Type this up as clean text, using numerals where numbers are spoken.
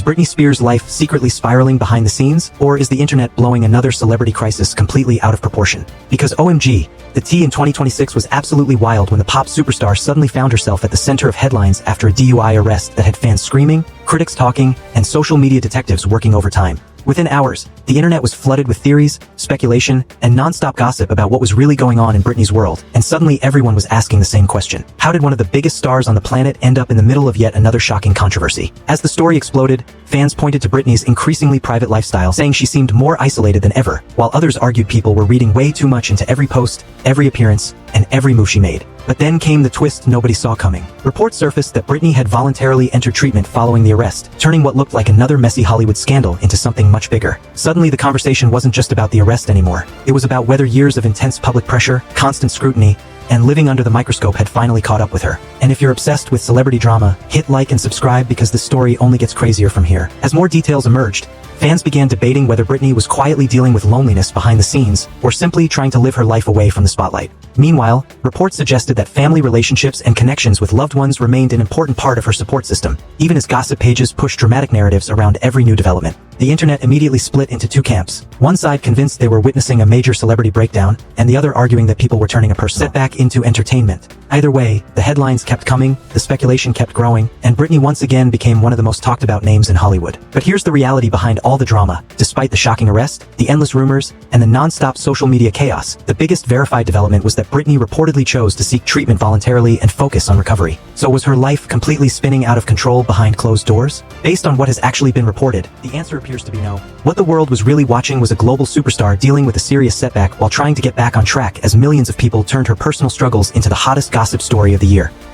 Is Britney Spears' life secretly spiraling behind the scenes, or is the internet blowing another celebrity crisis completely out of proportion? Because OMG, the tea in 2026 was absolutely wild when the pop superstar suddenly found herself at the center of headlines after a DUI arrest that had fans screaming, critics talking, and social media detectives working overtime. Within hours, the internet was flooded with theories, speculation, and non-stop gossip about what was really going on in Britney's world, and suddenly everyone was asking the same question. How did one of the biggest stars on the planet end up in the middle of yet another shocking controversy? As the story exploded, fans pointed to Britney's increasingly private lifestyle, saying she seemed more isolated than ever, while others argued people were reading way too much into every post, every appearance, and every move she made. But then came the twist nobody saw coming. Reports surfaced that Britney had voluntarily entered treatment following the arrest, turning what looked like another messy Hollywood scandal into something much bigger. Suddenly, the conversation wasn't just about the arrest anymore. It was about whether years of intense public pressure, constant scrutiny, and living under the microscope had finally caught up with her. And if you're obsessed with celebrity drama, hit like and subscribe because this story only gets crazier from here. As more details emerged, fans began debating whether Britney was quietly dealing with loneliness behind the scenes or simply trying to live her life away from the spotlight. Meanwhile, reports suggested that family relationships and connections with loved ones remained an important part of her support system, even as gossip pages pushed dramatic narratives around every new development. The internet immediately split into two camps. One side convinced they were witnessing a major celebrity breakdown, and the other arguing that people were turning a personal setback into entertainment. Either way, the headlines kept coming, the speculation kept growing, and Britney once again became one of the most talked about names in Hollywood. But here's the reality behind all the drama. Despite the shocking arrest, the endless rumors, and the non-stop social media chaos, the biggest verified development was that Britney reportedly chose to seek treatment voluntarily and focus on recovery. So was her life completely spinning out of control behind closed doors? Based on what has actually been reported, the answer appears to be no. What the world was really watching was a global superstar dealing with a serious setback while trying to get back on track as millions of people turned her personal struggles into the hottest gossip story of the year.